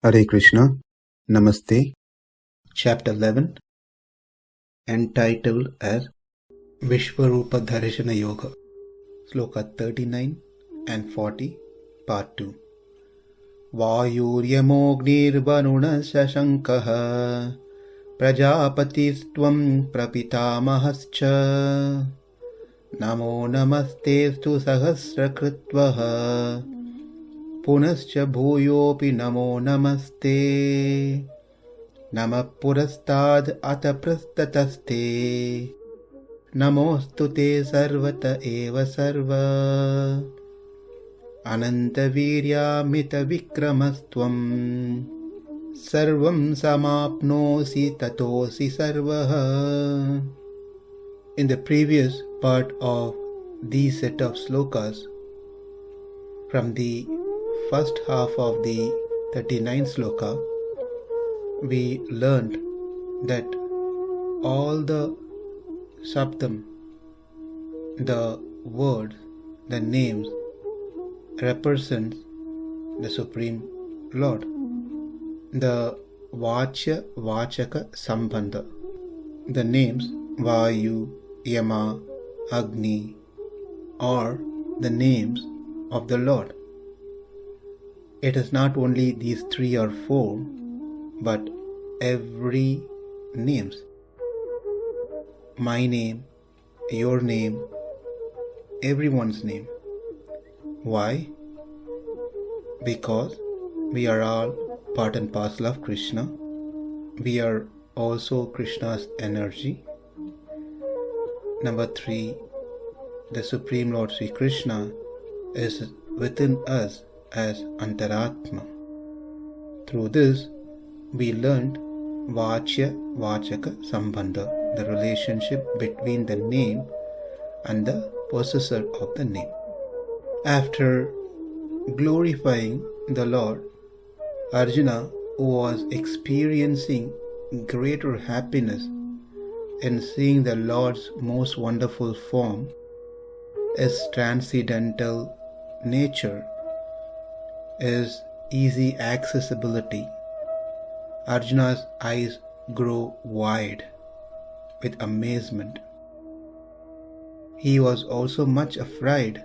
Hare Krishna, Namaste, Chapter 11, entitled as Vishwarupa Dharshana Yoga, Sloka 39 and 40, Part 2. Vāyur yamo gnir śaśāṅkaḥ, prajāpatis tvaṁ prapitāmahaś, namo namastestu sahasra-kṛtvaḥ, punaś bhūyo namo namaste, namaḥ purastād atha pṛṣṭhatas namostu te sarvata eva sarva, ananta-vīryāmita-vikramas sarvaṁ samāpnoṣi tato sarvaḥ. In the previous part of these set of slokas, from the first half of the 39th sloka, we learned that all the shabdam, the words, the names, represents the Supreme Lord. The vācya-vācaka sambandha, the names vāyur, yamo, gnir, are the names of the Lord. It is not only these 3 or 4, but every names. My name, your name, everyone's name. Why? Because we are all part and parcel of Krishna. We are also Krishna's energy. Number 3, the Supreme Lord Sri Krishna is within us as antaratma. Through this, we learned vācya-vācaka sambandha, the relationship between the name and the possessor of the name. After glorifying the Lord, Arjuna, who was experiencing greater happiness in seeing the Lord's most wonderful form, his transcendental nature, his easy accessibility, Arjuna's eyes grow wide with amazement. He was also much afraid,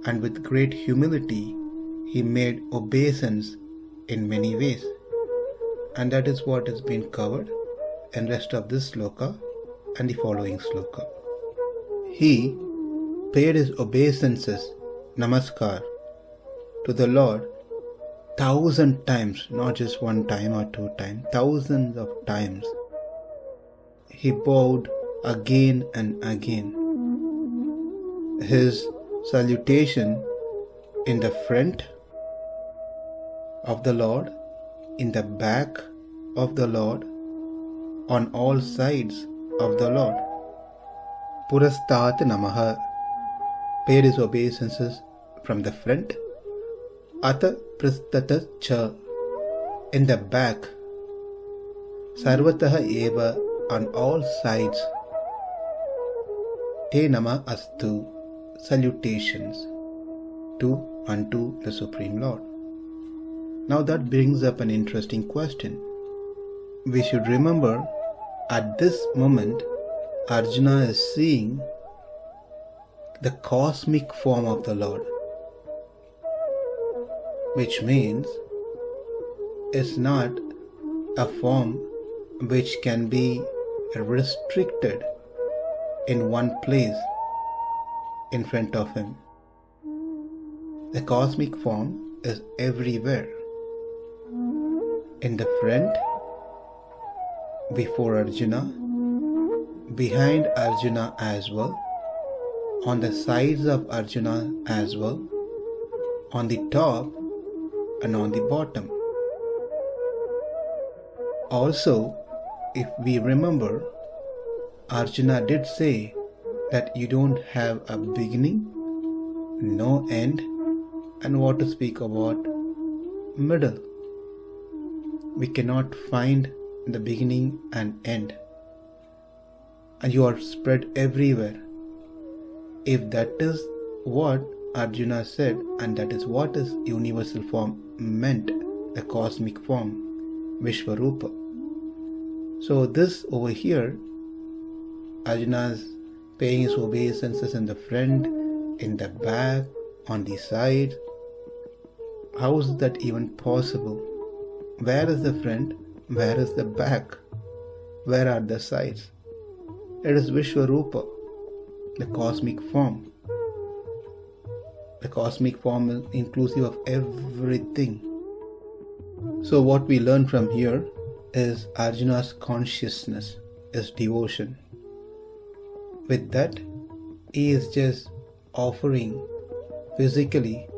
and with great humility he made obeisance in many ways. And that is what has been covered in rest of this sloka and the following sloka. He paid his obeisances, namaskar, to the Lord 1,000 times, not just 1 time or 2 times, thousands of times. He bowed again and again. His salutation in the front of the Lord, in the back of the Lord, on all sides of the Lord. Purastād namaḥ, paid his obeisances from the front. Atha pṛṣṭhatas, in the back. Sarvata eva, on all sides. Te nama astu, salutations unto the Supreme Lord. Now that brings up an interesting question. We should remember, at this moment, Arjuna is seeing the cosmic form of the Lord, which means it's not a form which can be restricted in one place in front of him. The cosmic form is everywhere. In the front, before Arjuna, behind Arjuna as well, on the sides of Arjuna as well, on the top and on the bottom. Also, if we remember, Arjuna did say that you don't have a beginning, no end, and what to speak about middle. We cannot find the beginning and end, and you are spread everywhere. If that is what Arjuna said, and that is what his universal form meant, the cosmic form, Vishvarupa. So this over here, Arjuna's paying his obeisances in the front, in the back, on the side. How is that even possible? Where is the front? Where is the back? Where are the sides? It is Vishvarupa, the cosmic form. The cosmic form is inclusive of everything. So what we learn from here is Arjuna's consciousness, his devotion. With that, he is just offering physically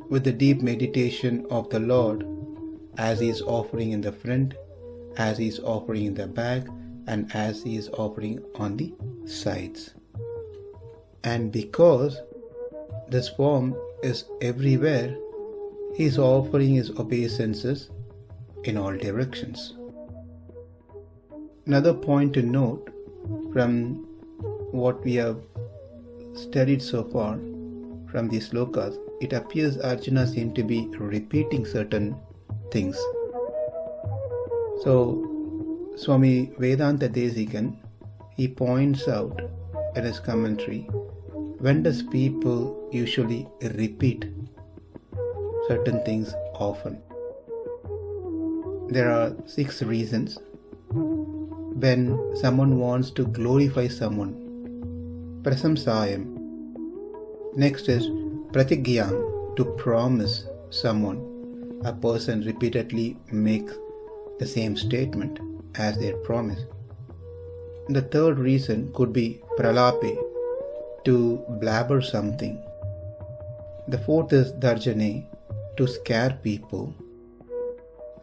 with the deep meditation of the Lord, as he is offering in the front, as he is offering in the back, and as he is offering on the sides. And because this form is everywhere, he is offering his obeisances in all directions. Another point to note from what we have studied so far from these slokas, it appears Arjuna seemed to be repeating certain things. So Swami Vedanta Desikan, he points out in his commentary, when does people usually repeat certain things often? There are 6 reasons. When someone wants to glorify someone, prasamsayam. Next is pratigyam, to promise someone. A person repeatedly makes the same statement as their promise. The third reason could be pralape, to blabber something. The fourth is darjane, to scare people.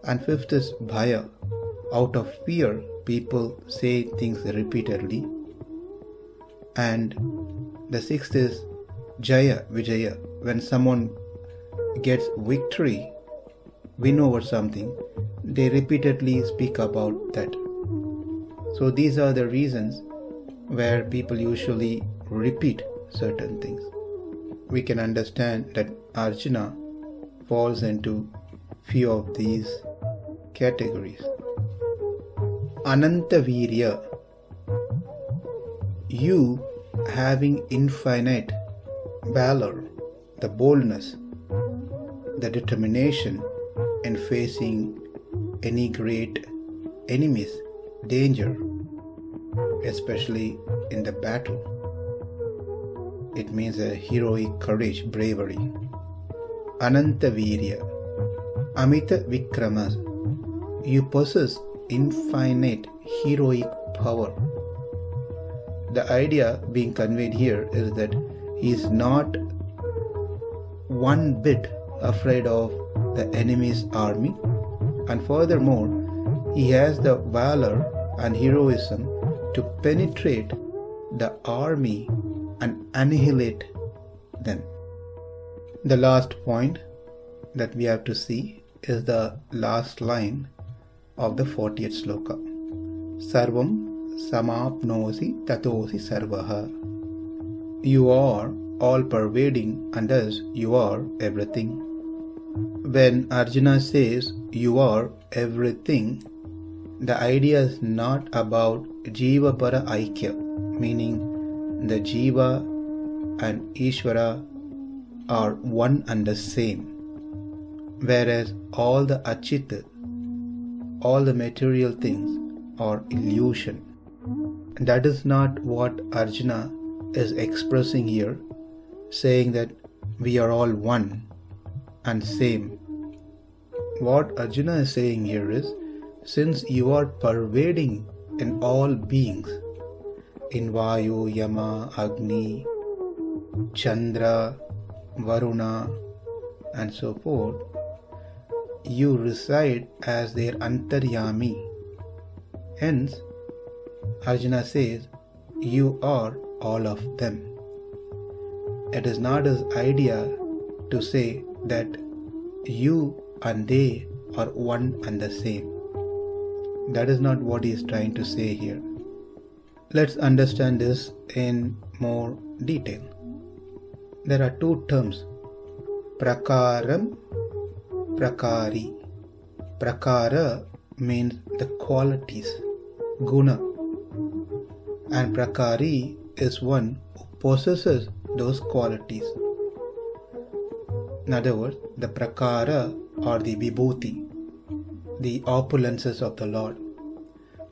And fifth is bhaya, out of fear people say things repeatedly. And the sixth is jaya, vijaya, when someone gets victory, win over something, they repeatedly speak about that. So these are the reasons where people usually repeat certain things. We can understand that Arjuna falls into few of these categories. Ananta-vīryā, you having infinite valor, the boldness, the determination in facing any great enemies, danger, especially in the battle. It means a heroic courage, bravery. ananta-vīryāmita-vikramas, you possess infinite heroic power. The idea being conveyed here is that he is not one bit afraid of the enemy's army, and furthermore, he has the valor and heroism to penetrate the army and annihilate them. The last point that we have to see is the last line of the 40th sloka. Sarvaṁ samāpnoṣi tatosi sarvaḥ. You are all-pervading, and thus you are everything. When Arjuna says you are everything, the idea is not about jiva para aikya, meaning the jiva and Ishvara are one and the same, whereas all the achit, all the material things are illusion. That is not what Arjuna is expressing here, saying that we are all one and same. What Arjuna is saying here is, since you are pervading in all beings, in vāyur, yamo, agni, chandra, varuṇaḥ, and so forth, you reside as their antaryami. Hence, Arjuna says, you are all of them. It is not his idea to say that you and they are one and the same. That is not what he is trying to say here. Let's understand this in more detail. There are 2 terms, prakaram, prakari. Prakara means the qualities, guna, and prakari is one who possesses those qualities. In other words, the prakara or the vibhuti, the opulences of the Lord.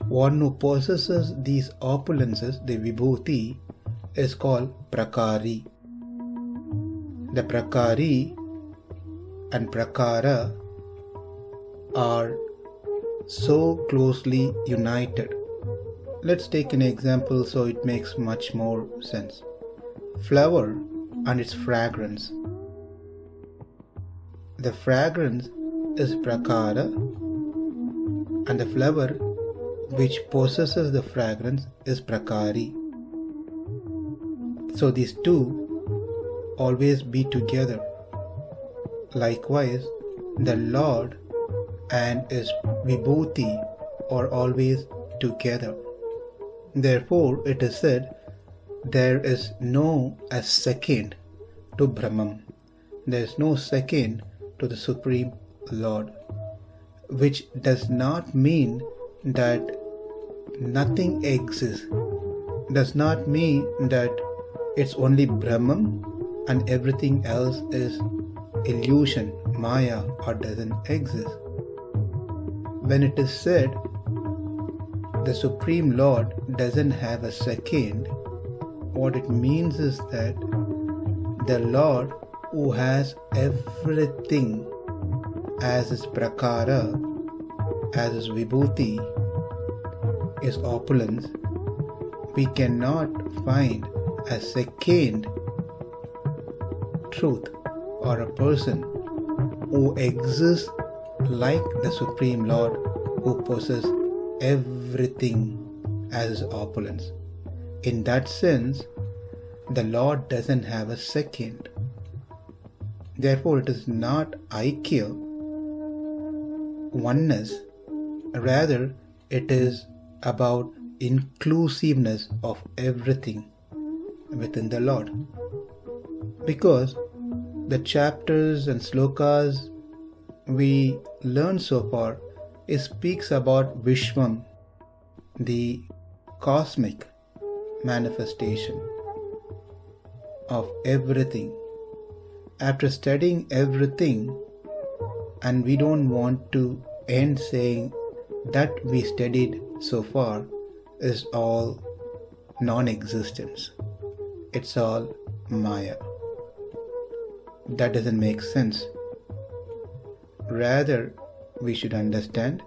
One who possesses these opulences, the vibhuti, is called prakari. The prakari and prakara are so closely united. Let's take an example so it makes much more sense. Flower and its fragrance. The fragrance is prakara, and the flower which possesses the fragrance is prakari. So these two always be together. Likewise, the Lord and his vibhuti are always together. Therefore, it is said, there is no a second to Brahmā. There is no second to the Supreme Lord, which does not mean that nothing exists. Does not mean that it's only Brahmā and everything else is illusion, maya, or doesn't exist. When it is said the Supreme Lord doesn't have a second, what it means is that the Lord who has everything as his prakara, as his vibhuti, is opulence, we cannot find a second truth or a person who exists like the Supreme Lord who possesses everything as opulence. In that sense, the Lord doesn't have a second. Therefore, it is not aikya, oneness, rather it is about inclusiveness of everything within the Lord. Because the chapters and slokas we learned so far, it speaks about Vishwam, the cosmic manifestation of everything. After studying everything, and we don't want to end saying that we studied so far is all non-existence. It's all maya. That doesn't make sense. Rather, we should understand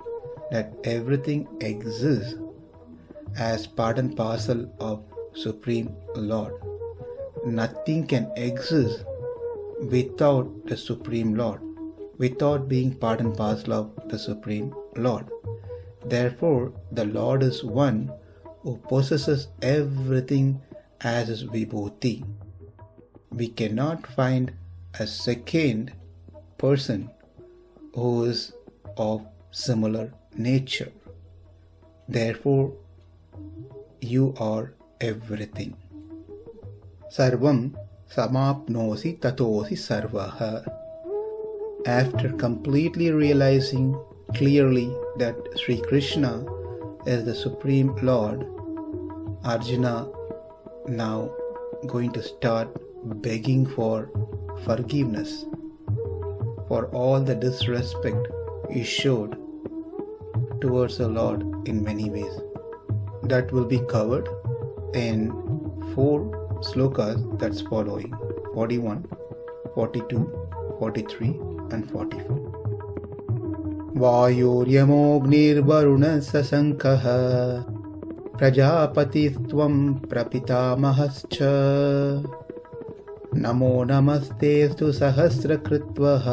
that everything exists as part and parcel of Supreme Lord. Nothing can exist without the Supreme Lord, without being part and parcel of the Supreme Lord. Therefore, the Lord is one who possesses everything as his vibhuti. We cannot find a second person who is of similar nature. Therefore, you are everything. Sarvaṁ samāpnoṣi tatosi sarvaḥ. After completely realizing clearly that Sri Krishna is the Supreme Lord, Arjuna now going to start begging for forgiveness for all the disrespect he showed towards the Lord in many ways. That will be covered in 4 slokas that's following: 41, 42, 43 and 44. Vāyur, yamo, gnir, varuṇaḥ, śaśāṅkaḥ, prajāpatis tvaṁ, prapitāmahaś, namo namastestu sahasra-kṛtvaḥ,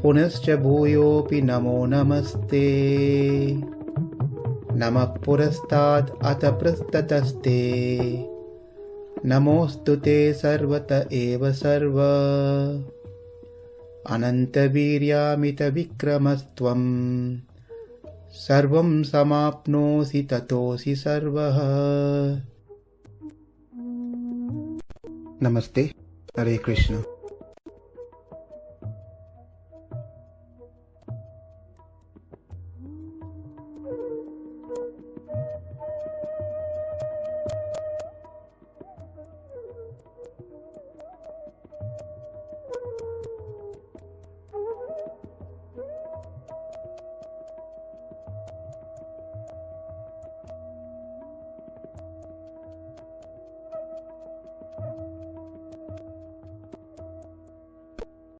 punaś bhūyo namo namaste, namaḥ purastād atha pṛṣṭhatas, namostute sarvata eva sarva, ananta-vīryāmita-vikramas tvaṁ, sarvaṁ samāpnoṣi tatosi sarvaḥ. Namaste. Hare Krishna.